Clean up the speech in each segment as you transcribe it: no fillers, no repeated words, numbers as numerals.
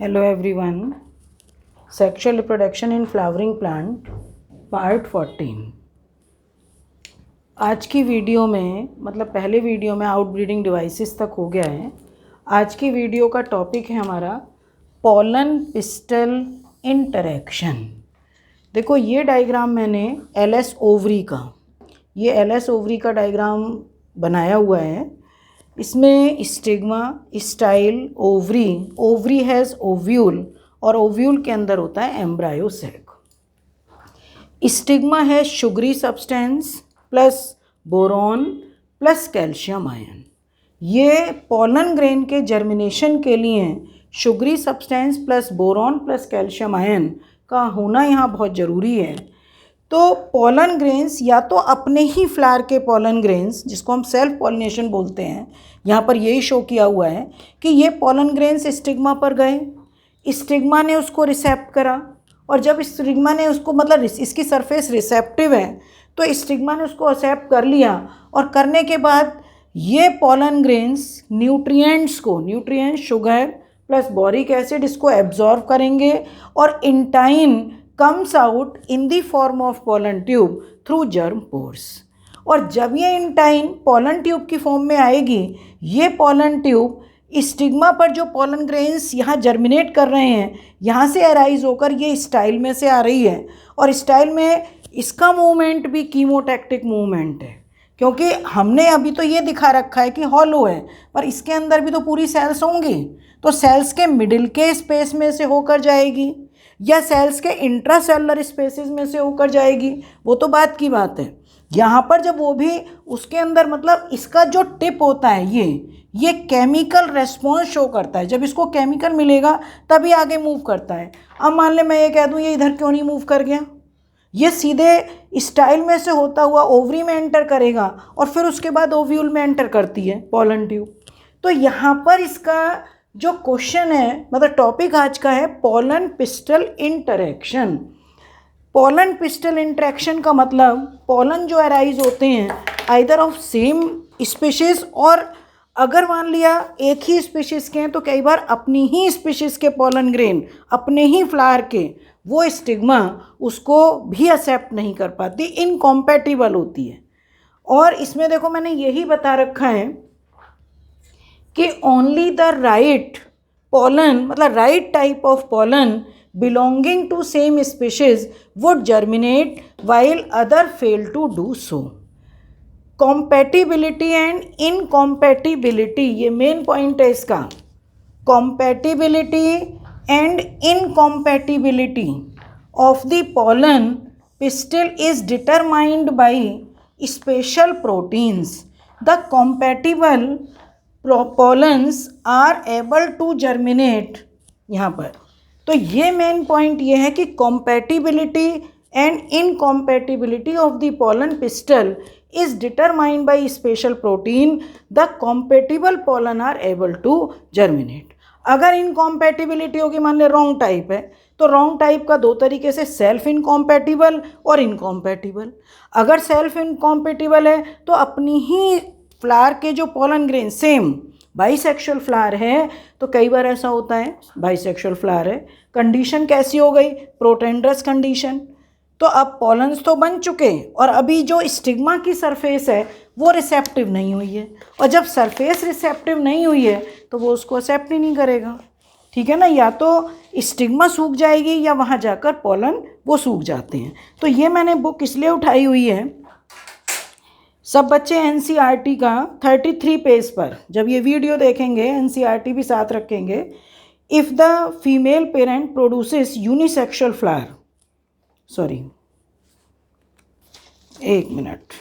Hello everyone. Sexual reproduction in flowering plant part 14। आज की video में पहले वीडियो में आउटब्रीडिंग डिवाइसेस तक हो गया है। आज की वीडियो का टॉपिक है हमारा पॉलन पिस्टल इंटरेक्शन। देखो ये डायग्राम मैंने एलएस ओवरी का डायग्राम बनाया हुआ है। इसमें stigma, style, ovary has ovule और ओव्यूल के अंदर होता है एम्ब्रायो सैक। स्टिग्मा है sugary substance plus boron plus calcium ion. ये पॉलन ग्रेन के जर्मिनेशन के लिए sugary substance plus boron plus calcium ion का होना यहाँ बहुत ज़रूरी है। तो पॉलन ग्रेन्स या तो अपने ही फ्लावर के पॉलन ग्रेन्स, जिसको हम सेल्फ पॉलिनेशन बोलते हैं, यहाँ पर यही शो किया हुआ है कि ये पॉलन ग्रेन्स स्टिग्मा पर गए, स्टिग्मा ने उसको रिसेप्ट करा, और जब स्टिग्मा ने उसको इसकी सरफेस रिसेप्टिव है तो स्टिग्मा ने उसको एक्सेप्ट कर लिया, और करने के बाद ये pollen grains nutrients sugar plus boric acid इसको एब्जॉर्व करेंगे और intine comes out in the form of pollen tube through germ pores। और जब ये इंटाइन पॉलन ट्यूब की फॉर्म में आएगी, ये पॉलन ट्यूब स्टिग्मा पर जो पॉलन ग्रेन्स यहाँ जर्मिनेट कर रहे हैं, यहाँ से अराइज होकर ये स्टाइल में से आ रही है, और स्टाइल में इसका मूवमेंट भी कीमोटैक्टिक मूवमेंट है, क्योंकि हमने अभी तो ये दिखा रखा है कि हॉलो है, पर इसके अंदर भी तो पूरी सेल्स होंगी, तो सेल्स के मिडिल के स्पेस में से होकर जाएगी या सेल्स के इंट्रासेलुलर स्पेसेस में से होकर जाएगी, वो तो बात की बात है। यहाँ पर जब वो भी उसके अंदर इसका जो टिप होता है ये केमिकल रेस्पॉन्स शो करता है। जब इसको केमिकल मिलेगा तभी आगे मूव करता है। अब मान ले मैं ये कह दूँ ये इधर क्यों नहीं मूव कर गया, ये सीधे स्टाइल में से होता हुआ ओवरी में एंटर करेगा और फिर उसके बाद ओव्यूल में एंटर करती है पॉलन ट्यूब। तो यहाँ पर इसका जो क्वेश्चन है टॉपिक आज का है pollen pistol interaction. Pollen pistol interaction का मतलब पॉलन जो अराइज होते हैं आइदर ऑफ सेम स्पीशीज, और अगर मान लिया एक ही स्पीशीज़ के हैं तो कई बार अपनी ही स्पीशीज़ के पॉलन ग्रेन, अपने ही फ्लावर के, वो स्टिग्मा उसको भी एक्सेप्ट नहीं कर पाती, इनकॉम्पैटिबल होती है। और इसमें देखो मैंने यही बता रखा है कि only the right pollen right type of pollen belonging to same species would germinate while other fail to do so. Compatibility and incompatibility, ये मेन पॉइंट है इसका। Compatibility and incompatibility of the pollen pistil is determined by special proteins. The compatible pollens are able to germinate. यहाँ पर तो ये main point ये है कि compatibility and incompatibility of the pollen pistil is determined by special protein. The compatible pollen are able to germinate. अगर incompatibility होगी, मान ले रॉन्ग टाइप है, तो रॉन्ग टाइप का दो तरीके से, सेल्फ इनकॉम्पैटिबल और इनकॉम्पैटिबल। अगर सेल्फ इनकॉम्पैटिबल है तो अपनी ही फ्लावर के जो pollen grain same bisexual flower है, तो कई बार ऐसा होता है बाइसेक्सुअल फ्लावर है, कंडीशन कैसी हो गई, प्रोटेंड्रस कंडीशन। तो अब पॉलन्स तो बन चुके और अभी जो स्टिग्मा की सरफेस है वो रिसेप्टिव नहीं हुई है, और जब सरफेस रिसेप्टिव नहीं हुई है तो वो उसको एक्सेप्ट ही नहीं करेगा, ठीक है ना। या तो स्टिग्मा सूख जाएगी या वहाँ जाकर पॉलन वो सूख जाते हैं। तो ये मैंने बुक इसलिए उठाई हुई है, सब बच्चे एनसीईआरटी का 33 पेज पर जब ये वीडियो देखेंगे एनसीईआरटी भी साथ रखेंगे। If the female parent produces unisexual flower, sorry एक मिनट,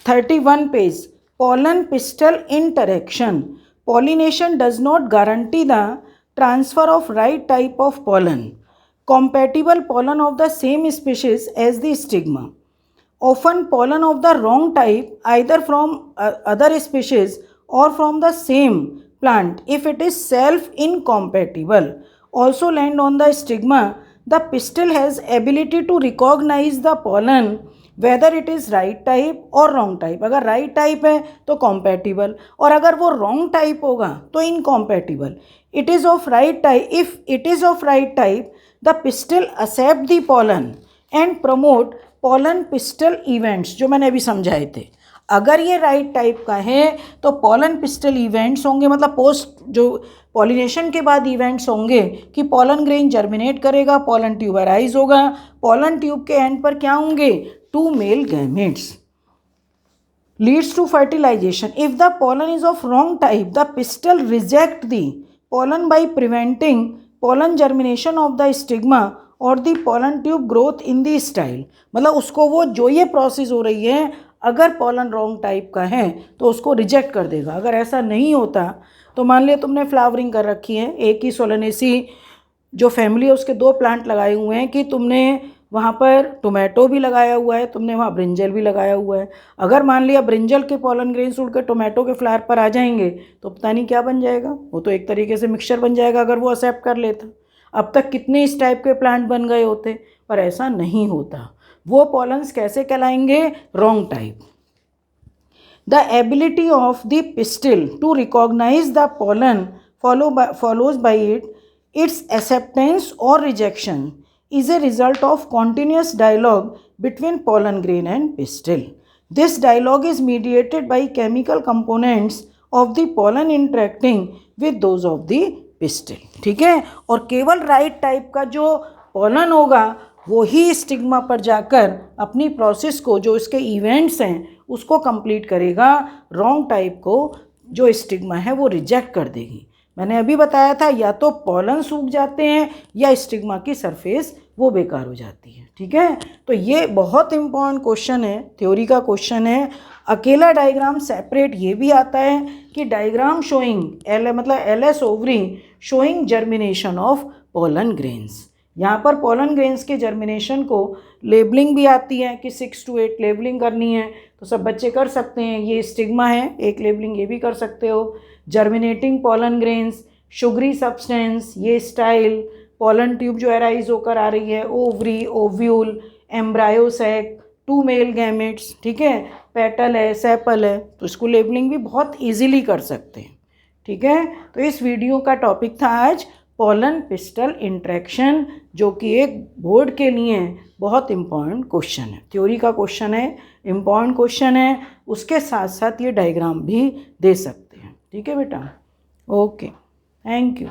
(31 पेज) pollen pistil interaction. Pollination does not guarantee the transfer of right type of pollen. Compatible pollen of the same species as the stigma. Often pollen of the wrong type, either from other species or from the same plant, if it is self incompatible, also land on the stigma. The pistil has ability to recognize the pollen whether it is right type और wrong type. अगर right type है तो compatible, और अगर वो wrong type होगा तो incompatible. It is of right type, if it is of right type the pistil accept the pollen and promote pollen pistil events, जो मैंने अभी समझाए थे। अगर ये राइट टाइप का है तो पॉलन पिस्टल इवेंट्स होंगे, मतलब पोस्ट जो पॉलिनेशन के बाद इवेंट्स होंगे कि पॉलन ग्रेन जर्मिनेट करेगा, पॉलन ट्यूब अराइज होगा, पॉलन ट्यूब के एंड पर क्या होंगे, 2 male gametes, leads to fertilisation. If the pollen is of wrong type the pistil reject the pollen by preventing pollen germination of the stigma और the pollen tube growth in the style. मतलब उसको वो जो ये process हो रही है, अगर पॉलन रॉन्ग टाइप का है तो उसको रिजेक्ट कर देगा। अगर ऐसा नहीं होता तो मान लिया तुमने फ्लावरिंग कर रखी है, एक ही सोलेनेसी जो फैमिली है उसके 2 प्लांट लगाए हुए हैं, कि तुमने वहाँ पर टोमेटो भी लगाया हुआ है, तुमने वहाँ ब्रिंजल भी लगाया हुआ है। अगर मान लिया ब्रिंजल के पॉलन ग्रेन्स उड़ के टोमेटो के फ्लावर पर आ जाएंगे तो पता नहीं क्या बन जाएगा, वो तो एक तरीके से मिक्सचर बन जाएगा अगर वो एक्सेप्ट कर लेता। अब तक कितने इस टाइप के प्लांट बन गए होते, पर ऐसा नहीं होता। वो पॉलन्स कैसे कहलाएंगे, wrong type. The ability of the pistil to recognize the pollen follows by its acceptance or rejection is a result of continuous dialogue between pollen grain and pistil. This dialogue is mediated by chemical components of the pollen interacting with those of the pistil. ठीक है, और केवल right type का जो pollen होगा वो ही stigma पर जाकर अपनी प्रोसेस को, जो इसके इवेंट्स हैं उसको कंप्लीट करेगा। रॉन्ग टाइप को जो स्टिग्मा है वो रिजेक्ट कर देगी। मैंने अभी बताया था या तो पॉलन सूख जाते हैं या स्टिग्मा की सरफेस वो बेकार हो जाती है। ठीक है, तो ये बहुत इंपॉर्टेंट क्वेश्चन है, थ्योरी का क्वेश्चन है। अकेला डायग्राम सेपरेट ये भी आता है कि डायग्राम शोइंग मतलब LS ovary showing germination of pollen grains. यहाँ पर पॉलन ग्रेन्स के जर्मिनेशन को लेबलिंग भी आती है कि 6 to 8 लेबलिंग करनी है, तो सब बच्चे कर सकते हैं। ये स्टिग्मा है, एक लेबलिंग ये भी कर सकते हो। Germinating pollen grains, sugary substance, ये स्टाइल, पॉलन ट्यूब जो एराइज होकर आ रही है, ovary, ovule, embryo sac, 2 male gametes, ठीक है, पेटल है, सेपल है, तो इसको लेबलिंग भी बहुत ईजिली कर सकते हैं। ठीक है, तो इस वीडियो का टॉपिक था आज पॉलन पिस्टल इंट्रैक्शन, जो कि एक बोर्ड के लिए बहुत इम्पॉर्टेंट क्वेश्चन है, थ्योरी का क्वेश्चन है, इम्पॉर्टेंट क्वेश्चन है। उसके साथ साथ ये डायग्राम भी दे सकते हैं। ठीक है बेटा, ओके, थैंक यू।